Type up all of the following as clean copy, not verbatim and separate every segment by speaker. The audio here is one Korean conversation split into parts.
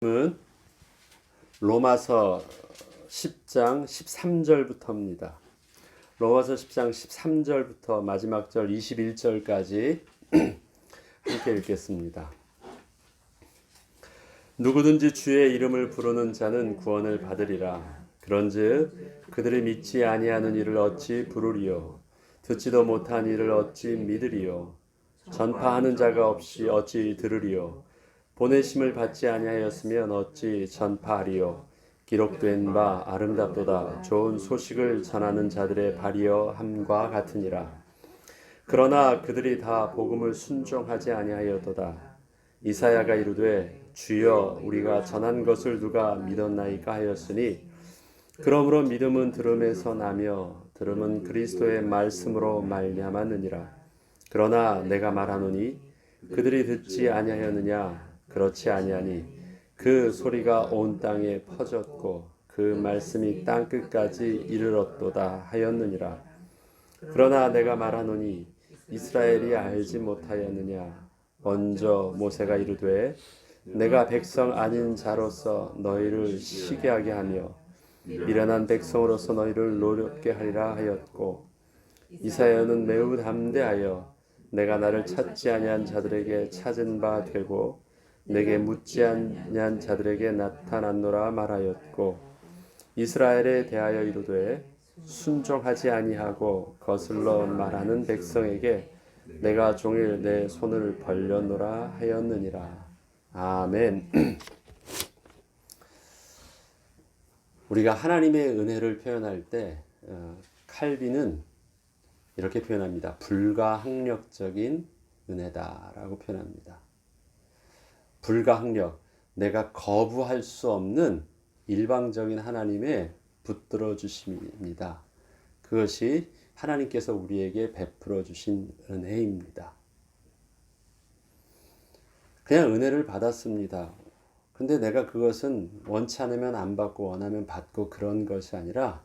Speaker 1: 말씀은 로마서 10장 13절부터입니다. 로마서 10장 13절부터 마지막 절 21절까지 함께 읽겠습니다. 누구든지 주의 이름을 부르는 자는 구원을 받으리라. 그런즉 그들이 믿지 아니하는 이를 어찌 부르리요? 듣지도 못한 이를 어찌 믿으리요? 전파하는 자가 없이 어찌 들으리요? 보내심을 받지 아니하였으면 어찌 전파하리요? 기록된 바 아름답도다. 좋은 소식을 전하는 자들의 발이여 함과 같으니라. 그러나 그들이 다 복음을 순종하지 아니하였도다. 이사야가 이르되 주여 우리가 전한 것을 누가 믿었나이까 하였으니 그러므로 믿음은 들음에서 나며 들음은 그리스도의 말씀으로 말미암았느니라. 그러나 내가 말하노니 그들이 듣지 아니하였느냐? 그렇지 아니하니 그 소리가 온 땅에 퍼졌고 그 말씀이 땅 끝까지 이르렀도다 하였느니라. 그러나 내가 말하노니 이스라엘이 알지 못하였느냐? 먼저 모세가 이르되 내가 백성 아닌 자로서 너희를 시기하게 하며 미련한 백성으로서 너희를 노렵게 하리라 하였고, 이사야는 매우 담대하여 내가 나를 찾지 아니한 자들에게 찾은 바 되고 내게 묻지 아니한 자들에게 나타났노라 말하였고, 이스라엘에 대하여 이르되 순종하지 아니하고 거슬러 말하는 백성에게 내가 종일 내 손을 벌렸노라 하였느니라. 아멘. 우리가 하나님의 은혜를 표현할 때 칼빈은 이렇게 표현합니다. 불가항력적인 은혜다라고 표현합니다. 불가항력, 내가 거부할 수 없는 일방적인 하나님의 붙들어 주심입니다. 그것이 하나님께서 우리에게 베풀어 주신 은혜입니다. 그냥 은혜를 받았습니다. 근데 내가 그것은 원치 않으면 안 받고 원하면 받고 그런 것이 아니라,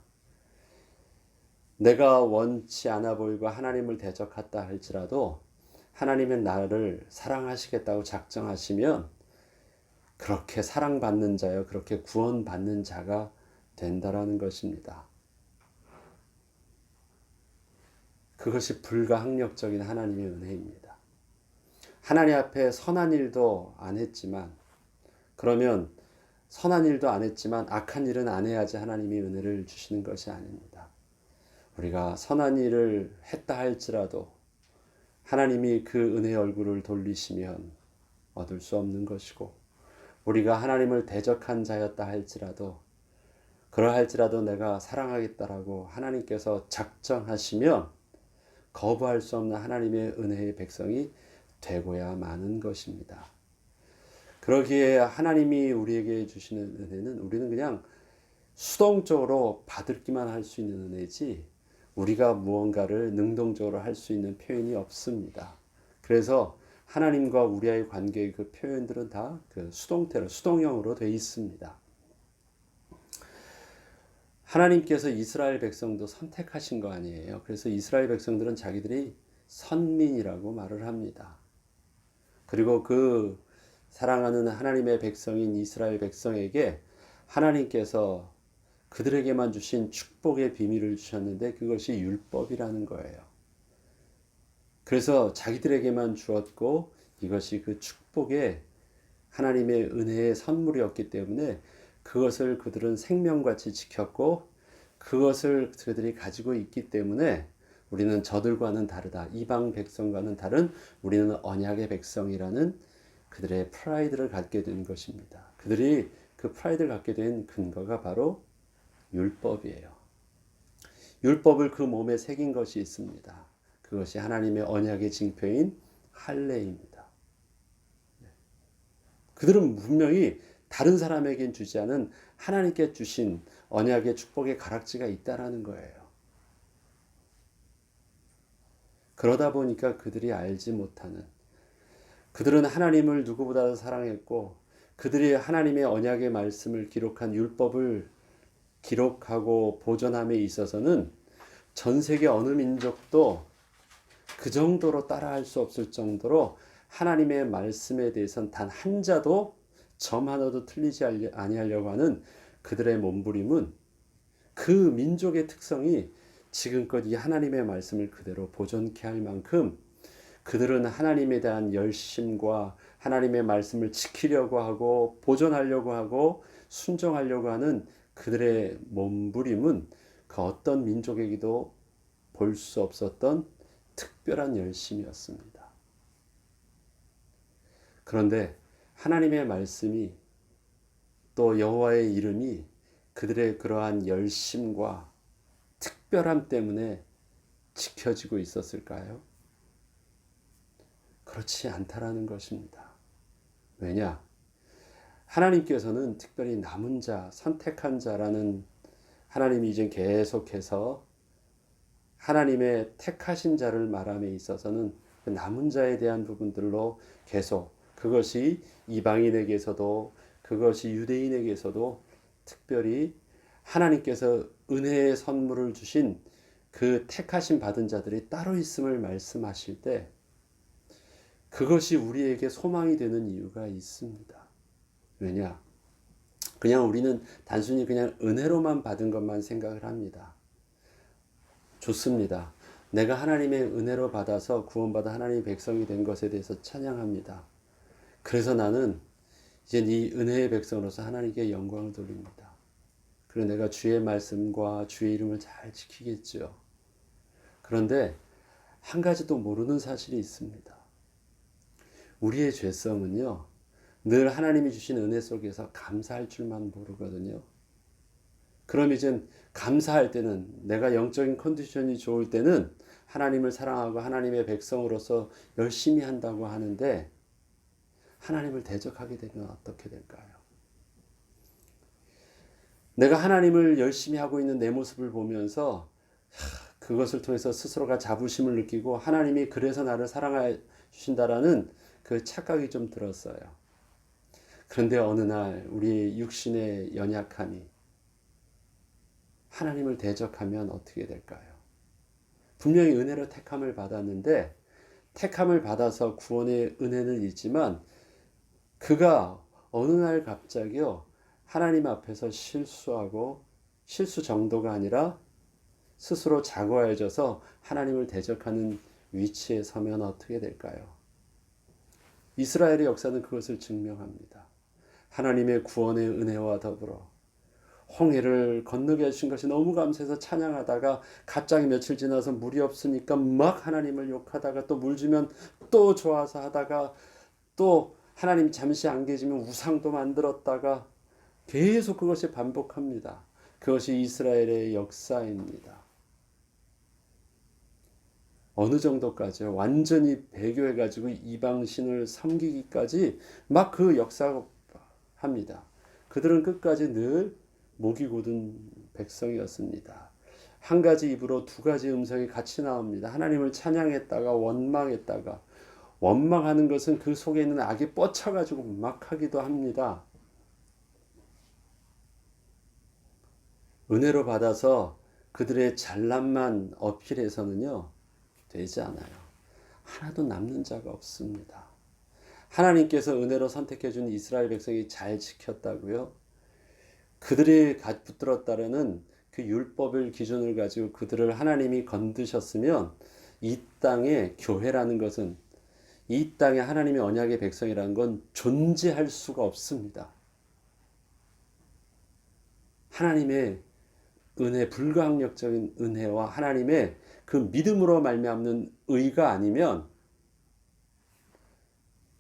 Speaker 1: 내가 원치 않아 보이고 하나님을 대적했다 할지라도 하나님은 나를 사랑하시겠다고 작정하시면 그렇게 사랑받는 자요, 그렇게 구원받는 자가 된다라는 것입니다. 그것이 불가항력적인 하나님의 은혜입니다. 하나님 앞에 선한 일도 안 했지만, 그러면 선한 일도 안 했지만 악한 일은 안 해야지 하나님이 은혜를 주시는 것이 아닙니다. 우리가 선한 일을 했다 할지라도 하나님이 그 은혜의 얼굴을 돌리시면 얻을 수 없는 것이고, 우리가 하나님을 대적한 자였다 할지라도, 그러할지라도 내가 사랑하겠다라고 하나님께서 작정하시면 거부할 수 없는 하나님의 은혜의 백성이 되고야 마는 것입니다. 그러기에 하나님이 우리에게 주시는 은혜는 우리는 그냥 수동적으로 받기만 할 수 있는 은혜지 우리가 무언가를 능동적으로 할 수 있는 표현이 없습니다. 그래서 하나님과 우리의 관계의 그 표현들은 다 그 수동태로, 수동형으로 되어 있습니다. 하나님께서 이스라엘 백성도 선택하신 거 아니에요. 그래서 이스라엘 백성들은 자기들이 선민이라고 말을 합니다. 그리고 그 사랑하는 하나님의 백성인 이스라엘 백성에게 하나님께서 그들에게만 주신 축복의 비밀을 주셨는데 그것이 율법이라는 거예요. 그래서 자기들에게만 주었고 이것이 그 축복의 하나님의 은혜의 선물이었기 때문에 그것을 그들은 생명같이 지켰고, 그것을 그들이 가지고 있기 때문에 우리는 저들과는 다르다, 이방 백성과는 다른 우리는 언약의 백성이라는 그들의 프라이드를 갖게 된 것입니다. 그들이 그 프라이드를 갖게 된 근거가 바로 율법이에요. 율법을 그 몸에 새긴 것이 있습니다. 그것이 하나님의 언약의 징표인 할례입니다. 그들은 분명히 다른 사람에겐 주지 않은 하나님께 주신 언약의 축복의 가락지가 있다라는 거예요. 그러다 보니까 그들이 알지 못하는, 그들은 하나님을 누구보다도 사랑했고 그들이 하나님의 언약의 말씀을 기록한 율법을 기록하고 보존함에 있어서는 전 세계 어느 민족도 그 정도로 따라할 수 없을 정도로 하나님의 말씀에 대해서는 단 한 자도 점 하나도 틀리지 아니하려고 하는 그들의 몸부림은 그 민족의 특성이 지금껏 이 하나님의 말씀을 그대로 보존케 할 만큼 그들은 하나님에 대한 열심과 하나님의 말씀을 지키려고 하고 보존하려고 하고 순종하려고 하는 그들의 몸부림은 그 어떤 민족에게도 볼 수 없었던 특별한 열심이었습니다. 그런데 하나님의 말씀이 또 여호와의 이름이 그들의 그러한 열심과 특별함 때문에 지켜지고 있었을까요? 그렇지 않다라는 것입니다. 왜냐? 하나님께서는 특별히 남은 자, 선택한 자라는 하나님이 이제 계속해서 하나님의 택하신 자를 말함에 있어서는 그 남은 자에 대한 부분들로 계속 그것이 이방인에게서도 그것이 유대인에게서도 특별히 하나님께서 은혜의 선물을 주신 그 택하심 받은 자들이 따로 있음을 말씀하실 때 그것이 우리에게 소망이 되는 이유가 있습니다. 왜냐? 그냥 우리는 단순히 그냥 은혜로만 받은 것만 생각을 합니다. 좋습니다. 내가 하나님의 은혜로 받아서 구원받아 하나님의 백성이 된 것에 대해서 찬양합니다. 그래서 나는 이제 이 은혜의 백성으로서 하나님께 영광을 돌립니다. 그리고 내가 주의 말씀과 주의 이름을 잘 지키겠죠. 그런데 한 가지 또 모르는 사실이 있습니다. 우리의 죄성은요, 늘 하나님이 주신 은혜 속에서 감사할 줄만 모르거든요. 그럼 이제 감사할 때는 내가 영적인 컨디션이 좋을 때는 하나님을 사랑하고 하나님의 백성으로서 열심히 한다고 하는데 하나님을 대적하게 되면 어떻게 될까요? 내가 하나님을 열심히 하고 있는 내 모습을 보면서 그것을 통해서 스스로가 자부심을 느끼고 하나님이 그래서 나를 사랑해 주신다라는 그 착각이 좀 들었어요. 그런데 어느 날 우리의 육신의 연약함이 하나님을 대적하면 어떻게 될까요? 분명히 은혜로 택함을 받았는데 택함을 받아서 구원의 은혜는 있지만 그가 어느 날 갑자기요 하나님 앞에서 실수하고 실수 정도가 아니라 스스로 자고하여져서 하나님을 대적하는 위치에 서면 어떻게 될까요? 이스라엘의 역사는 그것을 증명합니다. 하나님의 구원의 은혜와 더불어 홍해를 건너게 해주신 것이 너무 감사해서 찬양하다가 갑자기 며칠 지나서 물이 없으니까 막 하나님을 욕하다가 또 물 주면 또 좋아서 하다가 또 하나님 잠시 안 계시면 우상도 만들었다가 계속 그것이 반복합니다. 그것이 이스라엘의 역사입니다. 어느 정도까지요? 완전히 배교해가지고 이방신을 섬기기까지 막 그 역사합니다. 그들은 끝까지 늘 목이 곧은 백성이었습니다. 한 가지 입으로 두 가지 음성이 같이 나옵니다. 하나님을 찬양했다가 원망했다가 원망하는 것은 그 속에 있는 악이 뻗쳐가지고 막 하기도 합니다. 은혜로 받아서 그들의 잘남만 어필해서는요 되지 않아요. 하나도 남는 자가 없습니다. 하나님께서 은혜로 선택해 준 이스라엘 백성이 잘 지켰다고요? 그들이 붙들었다라는 그 율법을 기준을 가지고 그들을 하나님이 건드셨으면 이 땅에 교회라는 것은 이 땅에 하나님의 언약의 백성이라는 건 존재할 수가 없습니다. 하나님의 은혜, 불가항력적인 은혜와 하나님의 그 믿음으로 말미암는 의가 아니면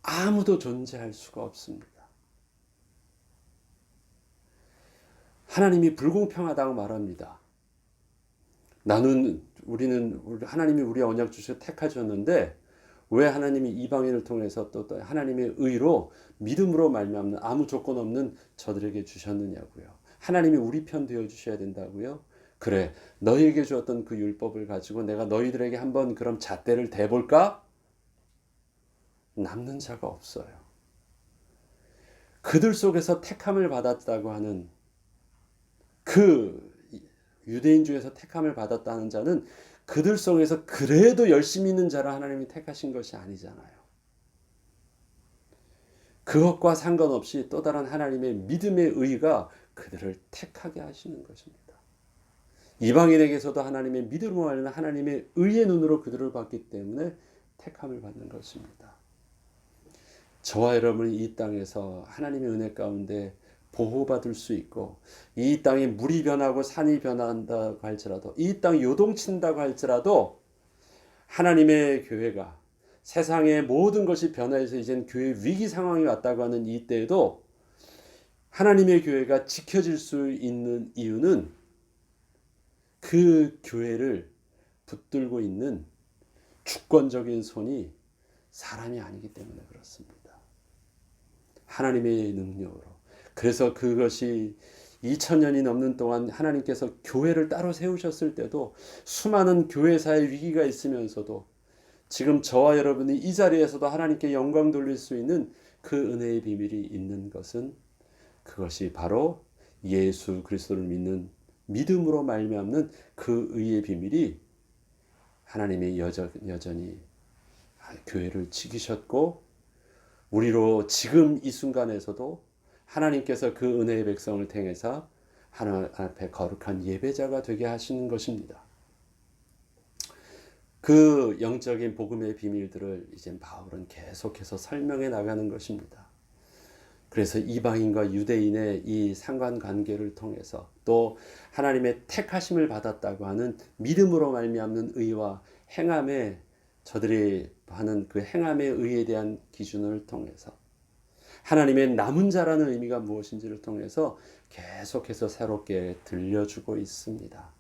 Speaker 1: 아무도 존재할 수가 없습니다. 하나님이 불공평하다고 말합니다. 하나님이 우리 언약 주셔 택하셨는데 왜 하나님이 이방인을 통해서 또 하나님의 의로 믿음으로 말미암는 아무 조건 없는 저들에게 주셨느냐고요. 하나님이 우리 편 되어 주셔야 된다고요. 그래, 너희에게 주었던 그 율법을 가지고 내가 너희들에게 한번 그럼 잣대를 대볼까? 남는 자가 없어요. 그들 속에서 택함을 받았다고 하는 그 유대인 중에서 택함을 받았다는 자는 그들 속에서 그래도 열심히 있는 자를 하나님이 택하신 것이 아니잖아요. 그것과 상관없이 또 다른 하나님의 믿음의 의가 그들을 택하게 하시는 것입니다. 이방인에게서도 하나님의 믿음으로 말하는 하나님의 의의 눈으로 그들을 봤기 때문에 택함을 받는 것입니다. 저와 여러분이 이 땅에서 하나님의 은혜 가운데 보호받을 수 있고, 이 땅에 물이 변하고 산이 변한다고 할지라도, 이 땅 요동친다고 할지라도 하나님의 교회가 세상의 모든 것이 변화해서 이젠 교회 위기 상황이 왔다고 하는 이때에도 하나님의 교회가 지켜질 수 있는 이유는 그 교회를 붙들고 있는 주권적인 손이 사람이 아니기 때문에 그렇습니다. 하나님의 능력으로. 그래서 그것이 2000년이 넘는 동안 하나님께서 교회를 따로 세우셨을 때도 수많은 교회사의 위기가 있으면서도 지금 저와 여러분이 이 자리에서도 하나님께 영광 돌릴 수 있는 그 은혜의 비밀이 있는 것은 그것이 바로 예수 그리스도를 믿는 믿음으로 말미암는 그 의의 비밀이 하나님의 여전히 교회를 지키셨고, 우리로 지금 이 순간에서도 하나님께서 그 은혜의 백성을 통해서 하나님 앞에 거룩한 예배자가 되게 하시는 것입니다. 그 영적인 복음의 비밀들을 이제 바울은 계속해서 설명해 나가는 것입니다. 그래서 이방인과 유대인의 이 상관관계를 통해서 또 하나님의 택하심을 받았다고 하는 믿음으로 말미암는 의와 행함의 저들이 하는 그 행함의 의에 대한 기준을 통해서 하나님의 남은 자라는 의미가 무엇인지를 통해서 계속해서 새롭게 들려주고 있습니다.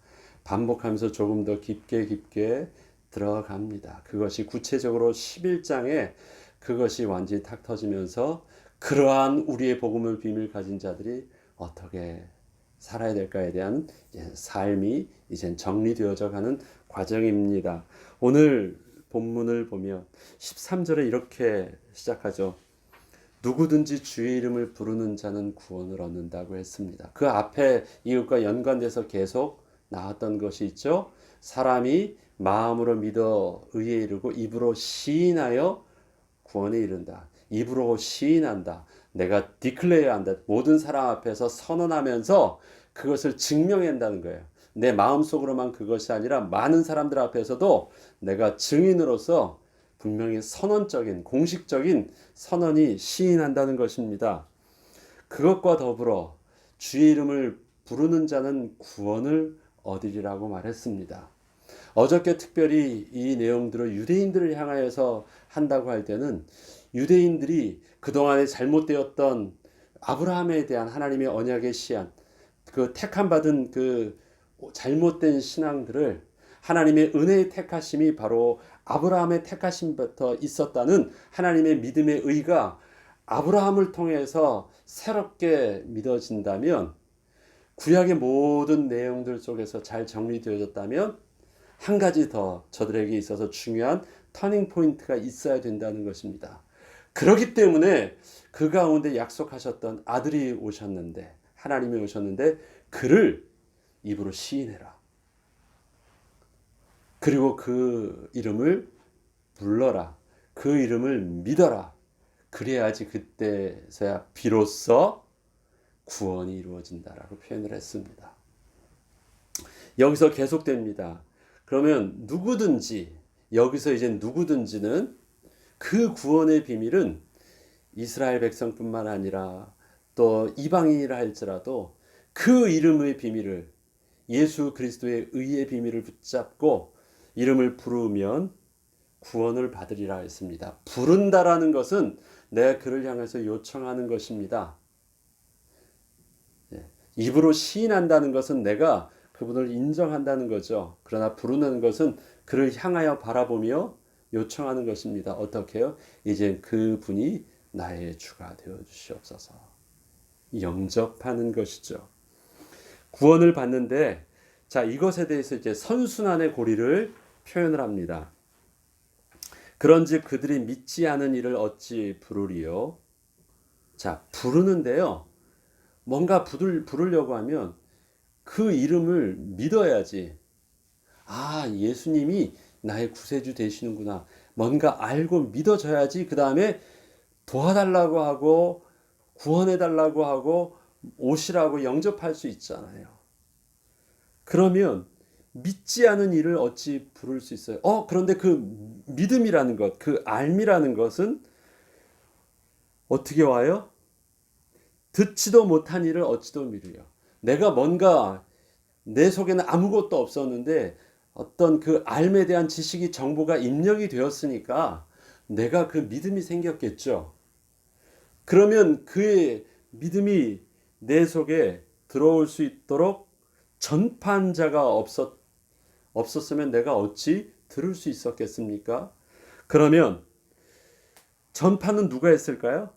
Speaker 1: 반복하면서 조금 더 깊게 들어갑니다. 그것이 구체적으로 11장에 그것이 완전히 탁 터지면서 그러한 우리의 복음을 비밀 가진 자들이 어떻게 살아야 될까에 대한 삶이 이제 정리되어져 가는 과정입니다. 오늘 본문을 보면 13절에 이렇게 시작하죠. 누구든지 주의 이름을 부르는 자는 구원을 얻는다고 했습니다. 그 앞에 이것과 연관돼서 계속 나왔던 것이 있죠. 사람이 마음으로 믿어 의에 이르고 입으로 시인하여 구원에 이른다. 입으로 시인한다. 내가 디클레어한다. 모든 사람 앞에서 선언하면서 그것을 증명한다는 거예요. 내 마음속으로만 그것이 아니라 많은 사람들 앞에서도 내가 증인으로서 분명히 선언적인 공식적인 선언이 시인한다는 것입니다. 그것과 더불어 주의 이름을 부르는 자는 구원을 얻으리라고 말했습니다. 어저께 특별히 이 내용들을 유대인들을 향하여서 한다고 할 때는 유대인들이 그동안에 잘못되었던 아브라함에 대한 하나님의 언약의 시한, 그 택함 받은 그 잘못된 신앙들을 하나님의 은혜의 택하심이 바로 아브라함의 택하심부터 있었다는 하나님의 믿음의 의가 아브라함을 통해서 새롭게 믿어진다면, 구약의 모든 내용들 속에서 잘 정리되어졌다면 한 가지 더 저들에게 있어서 중요한 터닝 포인트가 있어야 된다는 것입니다. 그렇기 때문에 그 가운데 약속하셨던 아들이 오셨는데, 하나님이 오셨는데 그를 입으로 시인해라. 그리고 그 이름을 불러라. 그 이름을 믿어라. 그래야지 그때서야 비로소 구원이 이루어진다라고 표현을 했습니다. 여기서 계속됩니다. 그러면 누구든지, 여기서 이제 누구든지는 그 구원의 비밀은 이스라엘 백성뿐만 아니라 또 이방인이라 할지라도 그 이름의 비밀을, 예수 그리스도의 의의 비밀을 붙잡고 이름을 부르면 구원을 받으리라 했습니다. 부른다라는 것은 내가 그를 향해서 요청하는 것입니다. 입으로 시인한다는 것은 내가 그분을 인정한다는 거죠. 그러나 부르는 것은 그를 향하여 바라보며 요청하는 것입니다. 어떻게요? 이제 그분이 나의 주가 되어 주시옵소서. 영접하는 것이죠. 구원을 받는데, 자, 이것에 대해서 이제 선순환의 고리를 표현을 합니다. 그런즉 그들이 믿지 않은 이를 어찌 부르리요? 자, 부르는데요. 뭔가 부르려고 하면 그 이름을 믿어야지. 아, 예수님이 나의 구세주 되시는구나. 뭔가 알고 믿어져야지 그 다음에 도와달라고 하고 구원해달라고 하고 오시라고 영접할 수 있잖아요. 그러면 믿지 않은 이를 어찌 부를 수 있어요? 그런데 그 믿음이라는 것, 그 알미라는 것은 어떻게 와요? 듣지도 못한 이를 어찌도 미루요. 내가 뭔가 내 속에는 아무것도 없었는데 어떤 그 알에 대한 지식이 정보가 입력이 되었으니까 내가 그 믿음이 생겼겠죠. 그러면 그의 믿음이 내 속에 들어올 수 있도록 전파한 자가 없었으면 내가 어찌 들을 수 있었겠습니까? 그러면 전파는 누가 했을까요?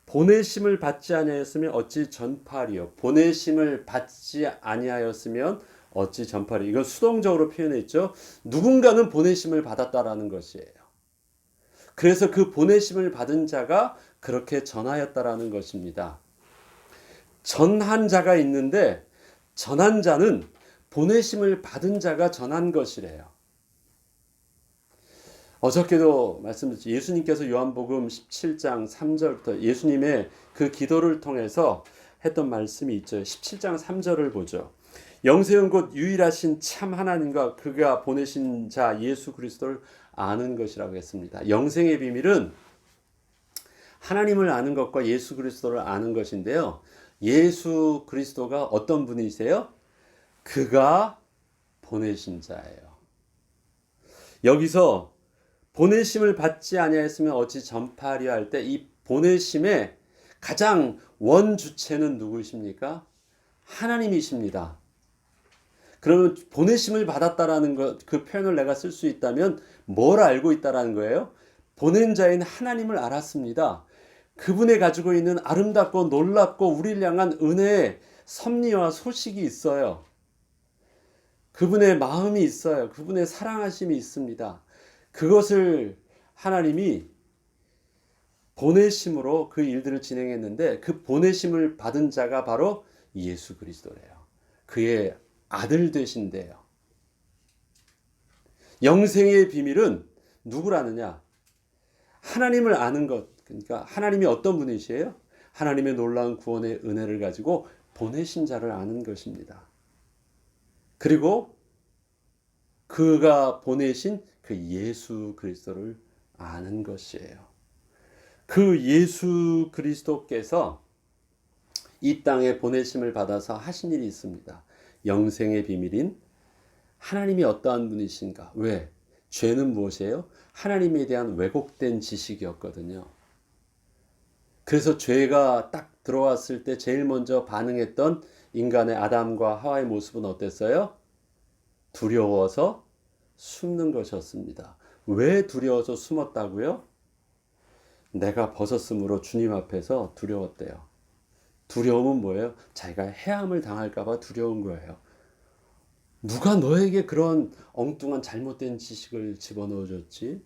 Speaker 1: 보내심을 받지 아니하였으면 어찌 전파하리요. 보내심을 받지 아니하였으면 어찌 전파리. 이건 수동적으로 표현했죠. 누군가는 보내심을 받았다라는 것이에요. 그래서 그 보내심을 받은 자가 그렇게 전하였다라는 것입니다. 전한 자가 있는데 전한 자는 보내심을 받은 자가 전한 것이래요. 어저께도 말씀드렸죠. 예수님께서 요한복음 17장 3절부터 예수님의 그 기도를 통해서 했던 말씀이 있죠. 17장 3절을 보죠. 영생은 곧 유일하신 참 하나님과 그가 보내신 자 예수 그리스도를 아는 것이라고 했습니다. 영생의 비밀은 하나님을 아는 것과 예수 그리스도를 아는 것인데요. 예수 그리스도가 어떤 분이세요? 그가 보내신 자예요. 여기서 보내심을 받지 아니하였으면 어찌 전파하려 할 때 이 보내심의 가장 원주체는 누구십니까? 하나님이십니다. 그러면 보내심을 받았다라는 것, 그 표현을 내가 쓸 수 있다면 뭘 알고 있다라는 거예요? 보낸 자인 하나님을 알았습니다. 그분의 가지고 있는 아름답고 놀랍고 우리를 향한 은혜의 섭리와 소식이 있어요. 그분의 마음이 있어요. 그분의 사랑하심이 있습니다. 그것을 하나님이 보내심으로 그 일들을 진행했는데 그 보내심을 받은 자가 바로 예수 그리스도래요. 그의 아들 되신대요. 영생의 비밀은 누구라느냐? 하나님을 아는 것. 그러니까 하나님이 어떤 분이시에요? 하나님의 놀라운 구원의 은혜를 가지고 보내신 자를 아는 것입니다. 그리고 그가 보내신 그 예수 그리스도를 아는 것이에요. 그 예수 그리스도께서 이 땅에 보내심을 받아서 하신 일이 있습니다. 영생의 비밀인 하나님이 어떠한 분이신가? 왜? 죄는 무엇이에요? 하나님에 대한 왜곡된 지식이었거든요. 그래서 죄가 딱 들어왔을 때 제일 먼저 반응했던 인간의 아담과 하와의 모습은 어땠어요? 두려워서 숨는 것이었습니다. 왜 두려워서 숨었다고요? 내가 벗었으므로 주님 앞에서 두려웠대요. 두려움은 뭐예요? 자기가 해함을 당할까 봐 두려운 거예요. 누가 너에게 그런 엉뚱한 잘못된 지식을 집어넣어 줬지?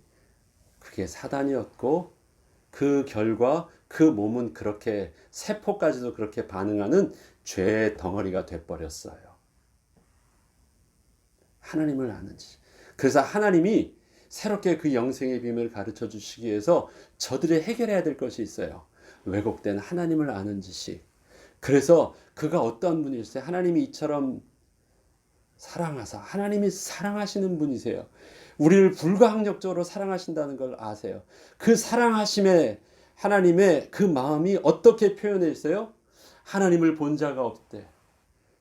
Speaker 1: 그게 사단이었고 그 결과 그 몸은 그렇게 세포까지도 그렇게 반응하는 죄의 덩어리가 돼버렸어요. 하나님을 아는 지식. 그래서 하나님이 새롭게 그 영생의 비밀을 가르쳐 주시기 위해서 저들이 해결해야 될 것이 있어요. 왜곡된 하나님을 아는 지식. 그래서 그가 어떠한 분이셨어요? 하나님이 이처럼 사랑하사 하나님이 사랑하시는 분이세요. 우리를 불가항력적으로 사랑하신다는 걸 아세요. 그 사랑하심에 하나님의 그 마음이 어떻게 표현했어요? 하나님을 본 자가 없대.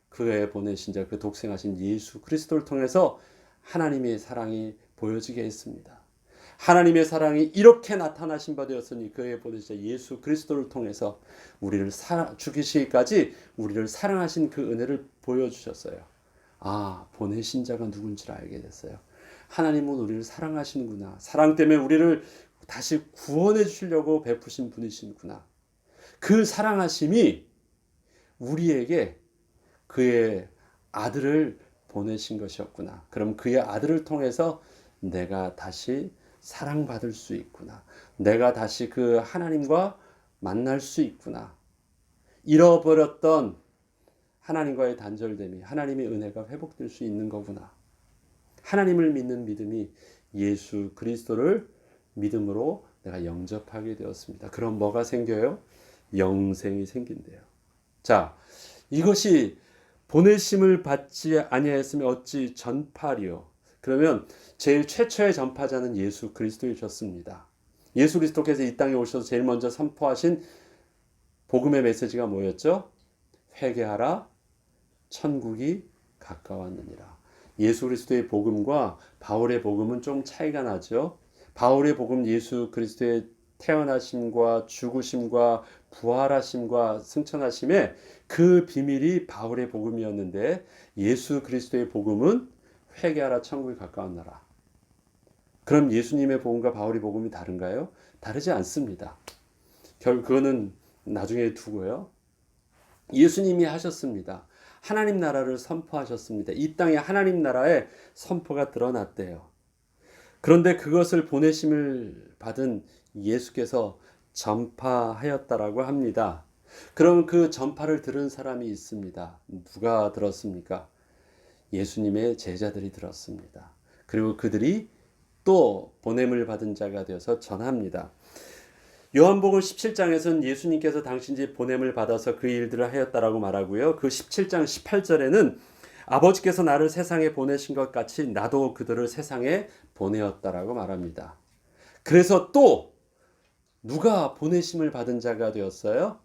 Speaker 1: 그의 보내신 자, 그 독생하신 예수 그리스도를 통해서 하나님의 사랑이 보여지게 했습니다. 하나님의 사랑이 이렇게 나타나신 바 되었으니 그의 보내신 자 예수 그리스도를 통해서 우리를 죽이시기까지 우리를 사랑하신 그 은혜를 보여주셨어요. 보내신 자가 누군지를 알게 됐어요. 하나님은 우리를 사랑하시는구나. 사랑 때문에 우리를 다시 구원해 주시려고 베푸신 분이시구나. 그 사랑하심이 우리에게 그의 아들을 보내신 것이었구나. 그럼 그의 아들을 통해서 내가 다시 사랑받을 수 있구나. 내가 다시 그 하나님과 만날 수 있구나. 잃어버렸던 하나님과의 단절됨이 하나님의 은혜가 회복될 수 있는 거구나. 하나님을 믿는 믿음이 예수 그리스도를 믿음으로 내가 영접하게 되었습니다. 그럼 뭐가 생겨요? 영생이 생긴대요. 자, 이것이 보내심을 받지 아니하였으면 어찌 전파리요. 그러면 제일 최초의 전파자는 예수 그리스도이셨습니다. 예수 그리스도께서 이 땅에 오셔서 제일 먼저 선포하신 복음의 메시지가 뭐였죠? 회개하라, 천국이 가까웠느니라. 예수 그리스도의 복음과 바울의 복음은 좀 차이가 나죠. 바울의 복음, 예수 그리스도의 태어나심과 죽으심과 부활하심과 승천하심의 그 비밀이 바울의 복음이었는데, 예수 그리스도의 복음은 회개하라, 천국이 가까운 나라. 그럼 예수님의 복음과 바울의 복음이 다른가요? 다르지 않습니다. 그거는 나중에 두고요. 예수님이 하셨습니다. 하나님 나라를 선포하셨습니다. 이 땅에 하나님 나라의 선포가 드러났대요. 그런데 그것을 보내심을 받은 예수께서 전파하였다라고 합니다. 그럼 그 전파를 들은 사람이 있습니다. 누가 들었습니까? 예수님의 제자들이 들었습니다. 그리고 그들이 또 보냄을 받은 자가 되어서 전합니다. 요한복음 17장에서는 예수님께서 당신이 보냄을 받아서 그 일들을 하였다라고 말하고요. 그 17장 18절에는 아버지께서 나를 세상에 보내신 것 같이 나도 그들을 세상에 보내었다라고 말합니다. 그래서 또 누가 보내심을 받은 자가 되었어요?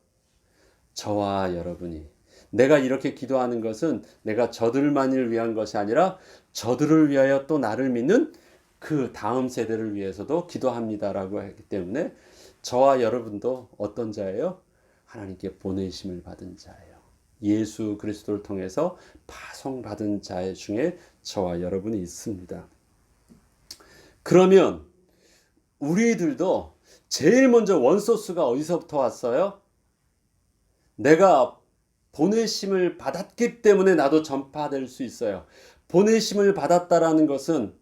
Speaker 1: 저와 여러분이. 내가 이렇게 기도하는 것은 내가 저들만을 위한 것이 아니라 저들을 위하여 또 나를 믿는 그 다음 세대를 위해서도 기도합니다라고 했기 때문에 저와 여러분도 어떤 자예요? 하나님께 보내심을 받은 자예요. 예수 그리스도를 통해서 파송받은 자 중에 저와 여러분이 있습니다. 그러면 우리들도 제일 먼저 원소스가 어디서부터 왔어요? 내가 보내심을 받았기 때문에 나도 전파될 수 있어요. 보내심을 받았다라는 것은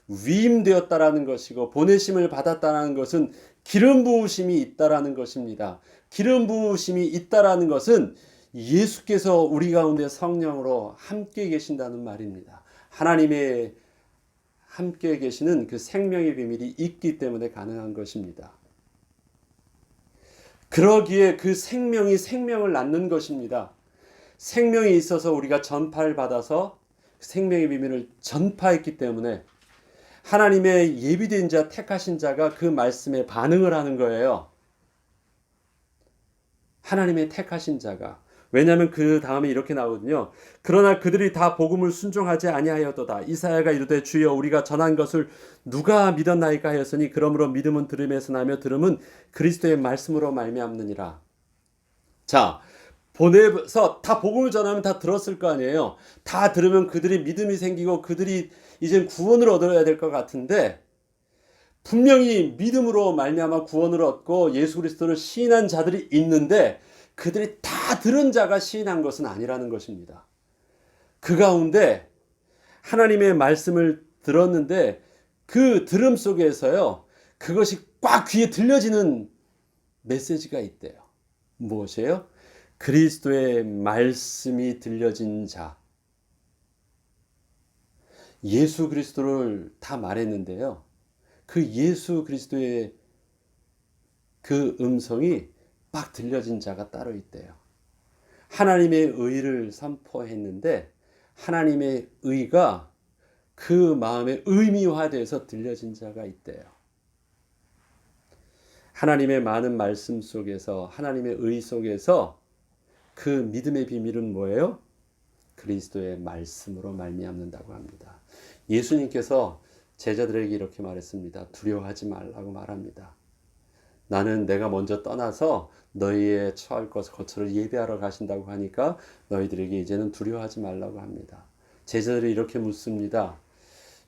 Speaker 1: 위임되었다라는 것이고, 보내심을 받았다라는 것은 기름 부으심이 있다라는 것입니다. 기름 부으심이 있다라는 것은 예수께서 우리 가운데 성령으로 함께 계신다는 말입니다. 하나님의 함께 계시는 그 생명의 비밀이 있기 때문에 가능한 것입니다. 그러기에 그 생명이 생명을 낳는 것입니다. 생명이 있어서 우리가 전파를 받아서 생명의 비밀을 전파했기 때문에 하나님의 예비된 자, 택하신 자가 그 말씀에 반응을 하는 거예요. 하나님의 택하신 자가. 왜냐하면 그 다음에 이렇게 나오거든요. 그러나 그들이 다 복음을 순종하지 아니하였도다. 이사야가 이르되 주여 우리가 전한 것을 누가 믿었나이까 하였으니 그러므로 믿음은 들음에서 나며 들음은 그리스도의 말씀으로 말미암느니라. 자, 보내서 다 복음을 전하면 다 들었을 거 아니에요. 다 들으면 그들이 믿음이 생기고 그들이 이제 구원을 얻어야 될 것 같은데, 분명히 믿음으로 말미암아 구원을 얻고 예수 그리스도를 시인한 자들이 있는데 그들이 다 들은 자가 시인한 것은 아니라는 것입니다. 그 가운데 하나님의 말씀을 들었는데 그 들음 속에서요, 그것이 꽉 귀에 들려지는 메시지가 있대요. 무엇이에요? 그리스도의 말씀이 들려진 자. 예수 그리스도를 다 말했는데요, 그 예수 그리스도의 그 음성이 막 들려진 자가 따로 있대요. 하나님의 의를 선포했는데 하나님의 의가 그 마음에 의미화돼서 들려진 자가 있대요. 하나님의 많은 말씀 속에서, 하나님의 의 속에서 그 믿음의 비밀은 뭐예요? 그리스도의 말씀으로 말미암는다고 합니다. 예수님께서 제자들에게 이렇게 말했습니다. 두려워하지 말라고 말합니다. 나는 내가 먼저 떠나서 너희의 처할 것을 거처를 예배하러 가신다고 하니까 너희들에게 이제는 두려워하지 말라고 합니다. 제자들이 이렇게 묻습니다.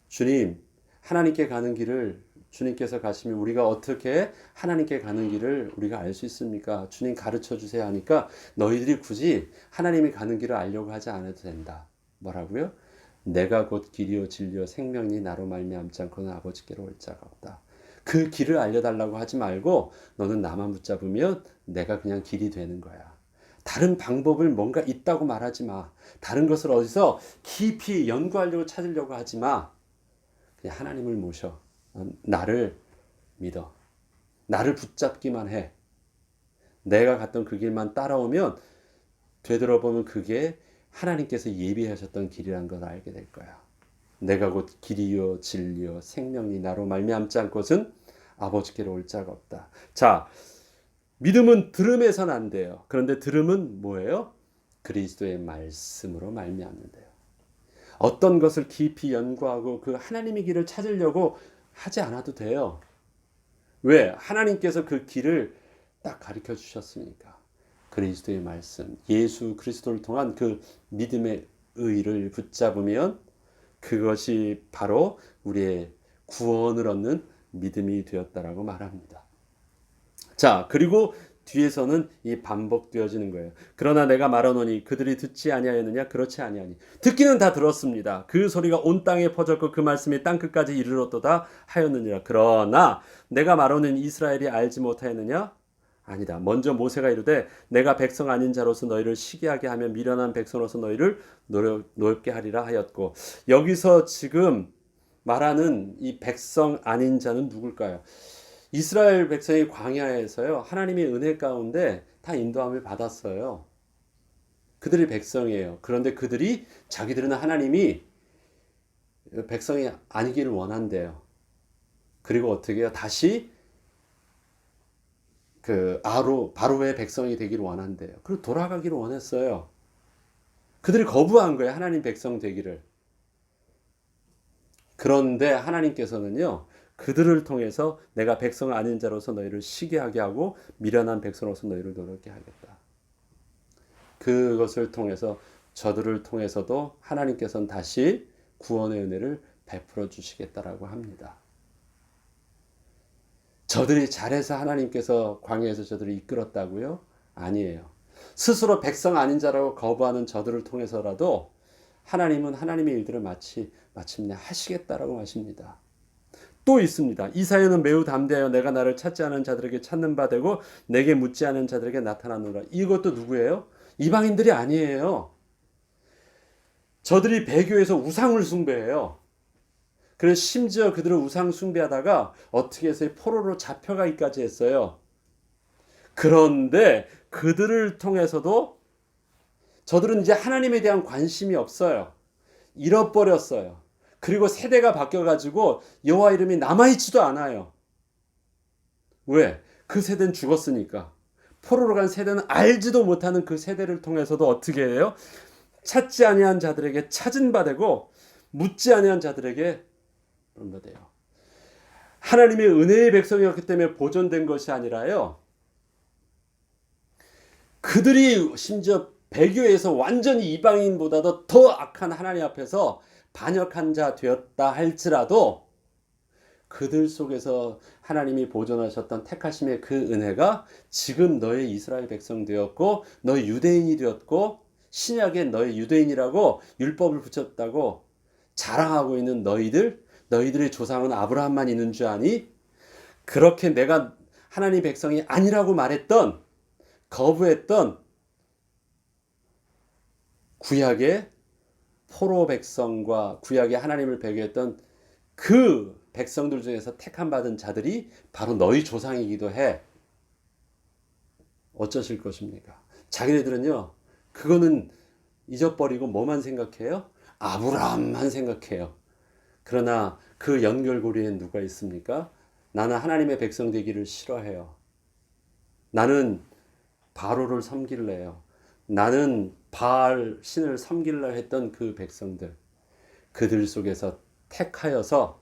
Speaker 1: 주님, 하나님께 가는 길을 주님께서 가시면 우리가 어떻게 하나님께 가는 길을 우리가 알 수 있습니까? 주님 가르쳐 주세요 하니까 너희들이 굳이 하나님이 가는 길을 알려고 하지 않아도 된다. 뭐라고요? 내가 곧 길이요 진리요 생명이 나로 말미암지 않고는 아버지께로 올 자가 없다. 그 길을 알려달라고 하지 말고 너는 나만 붙잡으면 내가 그냥 길이 되는 거야. 다른 방법을 뭔가 있다고 말하지 마. 다른 것을 어디서 깊이 연구하려고 찾으려고 하지 마. 그냥 하나님을 모셔. 나를 믿어. 나를 붙잡기만 해. 내가 갔던 그 길만 따라오면 되돌아보면 그게 하나님께서 예비하셨던 길이라는 걸 알게 될 거야. 내가 곧 길이요 진리요 생명이 나로 말미암지 않고는 아버지께로 올 자가 없다. 자, 믿음은 들음에선 안 돼요. 그런데 들음은 뭐예요? 그리스도의 말씀으로 말미암는데요. 어떤 것을 깊이 연구하고 그 하나님의 길을 찾으려고 하지 않아도 돼요. 왜? 하나님께서 그 길을 딱 가르쳐 주셨으니까. 그리스도의 말씀, 예수 그리스도를 통한 그 믿음의 의를 붙잡으면 그것이 바로 우리의 구원을 얻는 믿음이 되었다라고 말합니다. 자, 그리고 뒤에서는 이 반복되어지는 거예요. 그러나 내가 말하노니 그들이 듣지 아니하였느냐? 그렇지 아니하니. 듣기는 다 들었습니다. 그 소리가 온 땅에 퍼졌고 그 말씀이 땅 끝까지 이르렀도다 하였느니라. 그러나 내가 말하는 이스라엘이 알지 못하였느냐? 아니다. 먼저 모세가 이르되 내가 백성 아닌 자로서 너희를 시기하게 하며 미련한 백성으로서 너희를 노엽게 하리라 하였고, 여기서 지금 말하는 이 백성 아닌 자는 누굴까요? 이스라엘 백성이 광야에서요, 하나님의 은혜 가운데 다 인도함을 받았어요. 그들이 백성이에요. 그런데 그들이 자기들은 하나님이 백성이 아니기를 원한대요. 그리고 어떻게 해요? 다시 그 바로의 백성이 되기를 원한대요. 그리고 돌아가기를 원했어요. 그들이 거부한 거예요. 하나님 백성 되기를. 그런데 하나님께서는요, 그들을 통해서 내가 백성 아닌 자로서 너희를 시기하게 하고 미련한 백성으로서 너희를 노력게 하겠다. 그것을 통해서 저들을 통해서도 하나님께서는 다시 구원의 은혜를 베풀어 주시겠다라고 합니다. 저들이 잘해서 하나님께서 광야에서 저들을 이끌었다고요? 아니에요. 스스로 백성 아닌 자라고 거부하는 저들을 통해서라도 하나님은 하나님의 일들을 마침내 하시겠다라고 하십니다. 또 있습니다. 이사야는 매우 담대하여 내가 나를 찾지 않은 자들에게 찾는 바 되고 내게 묻지 않은 자들에게 나타나노라. 이것도 누구예요? 이방인들이 아니에요. 저들이 배교에서 우상을 숭배해요. 그래서 심지어 그들은 우상 숭배하다가 어떻게 해서 포로로 잡혀가기까지 했어요. 그런데 그들을 통해서도 저들은 이제 하나님에 대한 관심이 없어요. 잃어버렸어요. 그리고 세대가 바뀌어가지고 여호와 이름이 남아있지도 않아요. 왜? 그 세대는 죽었으니까. 포로로 간 세대는 알지도 못하는 그 세대를 통해서도 어떻게 해요? 찾지 아니한 자들에게 찾은 바 되고 묻지 아니한 자들에게 그런 바 돼요. 하나님의 은혜의 백성이었기 때문에 보존된 것이 아니라요, 그들이 심지어 배교에서 완전히 이방인보다도 더 악한 하나님 앞에서 반역한 자 되었다 할지라도 그들 속에서 하나님이 보존하셨던 택하심의 그 은혜가 지금 너의 이스라엘 백성 되었고 너의 유대인이 되었고 신약에 너의 유대인이라고 율법을 붙였다고 자랑하고 있는 너희들의 조상은 아브라함만 있는 줄 아니? 그렇게 내가 하나님 백성이 아니라고 말했던, 거부했던 구약의 포로 백성과 구약의 하나님을 배교했던 그 백성들 중에서 택함 받은 자들이 바로 너희 조상이기도 해. 어쩌실 것입니까? 자기네들은요, 그거는 잊어버리고 뭐만 생각해요? 아브라함만 생각해요. 그러나 그 연결고리엔 누가 있습니까? 나는 하나님의 백성 되기를 싫어해요. 나는 바로를 섬길래요. 나는 바알 신을 섬기려 했던 그 백성들, 그들 속에서 택하여서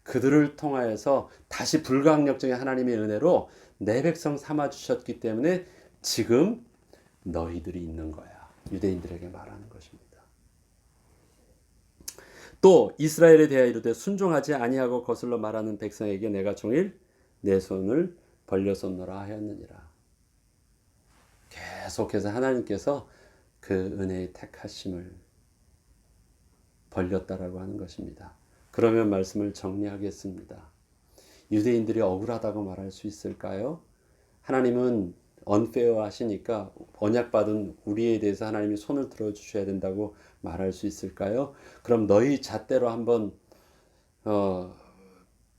Speaker 1: 그들을 통하여서 다시 불가항력적인 하나님의 은혜로 내 백성 삼아주셨기 때문에 지금 너희들이 있는 거야. 유대인들에게 말하는 것입니다. 또 이스라엘에 대하여 이르되 순종하지 아니하고 거슬러 말하는 백성에게 내가 종일 내 손을 벌려섰노라 하였느니라. 계속해서 하나님께서 그 은혜의 택하심을 벌렸다라고 하는 것입니다. 그러면 말씀을 정리하겠습니다. 유대인들이 억울하다고 말할 수 있을까요? 하나님은 언페어 하시니까 언약받은 우리에 대해서 하나님이 손을 들어주셔야 된다고 말할 수 있을까요? 그럼 너희 잣대로 한번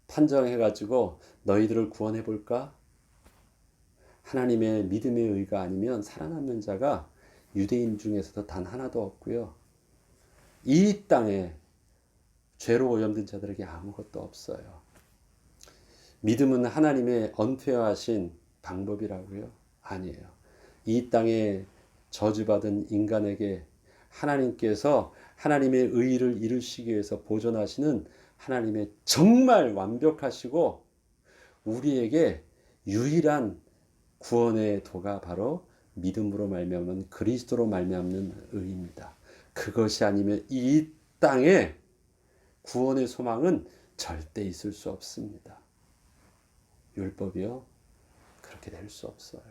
Speaker 1: 판정해가지고 너희들을 구원해 볼까? 하나님의 믿음의 의가 아니면 살아남는 자가 유대인 중에서도 단 하나도 없고요. 이 땅에 죄로 오염된 자들에게 아무것도 없어요. 믿음은 하나님의 언폐화하신 방법이라고요? 아니에요. 이 땅에 저주받은 인간에게 하나님께서 하나님의 의를 이루시기 위해서 보존하시는 하나님의 정말 완벽하시고 우리에게 유일한 구원의 도가 바로 믿음으로 말미암는 그리스도로 말미암는 의입니다. 그것이 아니면 이 땅에 구원의 소망은 절대 있을 수 없습니다. 율법이요? 그렇게 될 수 없어요.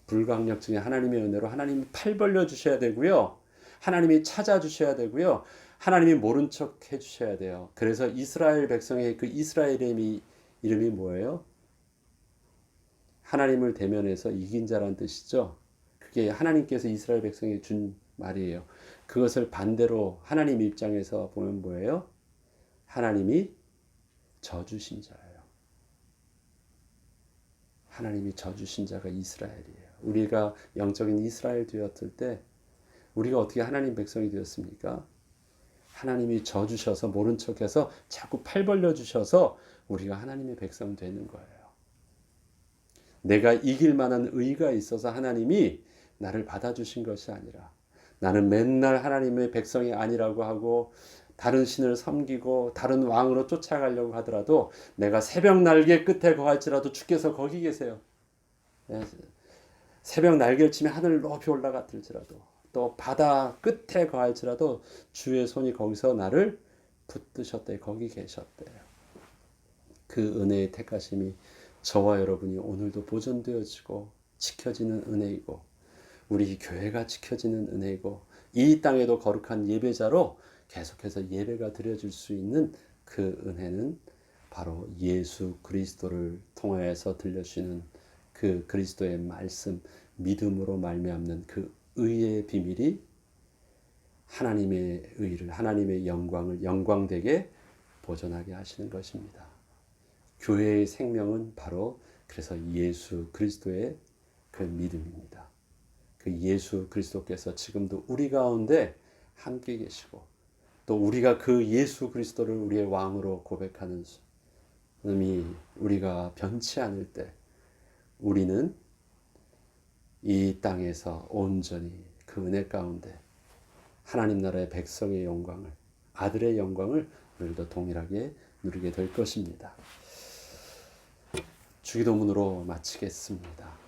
Speaker 1: 불강력증에 하나님의 은혜로 하나님이 팔 벌려 주셔야 되고요. 하나님이 찾아주셔야 되고요. 하나님이 모른 척 해주셔야 돼요. 그래서 이스라엘 백성의 그 이스라엘의 이름이 뭐예요? 하나님을 대면해서 이긴 자란 뜻이죠. 그게 하나님께서 이스라엘 백성에게 준 말이에요. 그것을 반대로 하나님 입장에서 보면 뭐예요? 하나님이 져주신 자예요. 하나님이 져주신 자가 이스라엘이에요. 우리가 영적인 이스라엘 되었을 때 우리가 어떻게 하나님 백성이 되었습니까? 하나님이 져주셔서 모른 척해서 자꾸 팔 벌려주셔서 우리가 하나님의 백성 되는 거예요. 내가 이길 만한 의가 있어서 하나님이 나를 받아주신 것이 아니라 나는 맨날 하나님의 백성이 아니라고 하고 다른 신을 섬기고 다른 왕으로 쫓아가려고 하더라도 내가 새벽 날개 끝에 거할지라도 주께서 거기 계세요. 새벽 날개를 치며 하늘 높이 올라갔을지라도 또 바다 끝에 거할지라도 주의 손이 거기서 나를 붙드셨대. 거기 계셨대요. 그 은혜의 택하심이 저와 여러분이 오늘도 보존되어지고 지켜지는 은혜이고 우리 교회가 지켜지는 은혜이고 이 땅에도 거룩한 예배자로 계속해서 예배가 드려질 수 있는 그 은혜는 바로 예수 그리스도를 통하여서 들려주시는 그 그리스도의 말씀, 믿음으로 말미암는 그 의의 비밀이 하나님의 의를, 하나님의 영광을 영광되게 보존하게 하시는 것입니다. 교회의 생명은 바로 그래서 예수 그리스도의 그 믿음입니다. 그 예수 그리스도께서 지금도 우리 가운데 함께 계시고 또 우리가 그 예수 그리스도를 우리의 왕으로 고백하는 의미 우리가 변치 않을 때 우리는 이 땅에서 온전히 그 은혜 가운데 하나님 나라의 백성의 영광을 아들의 영광을 우리도 동일하게 누리게 될 것입니다. 주기도문으로 마치겠습니다.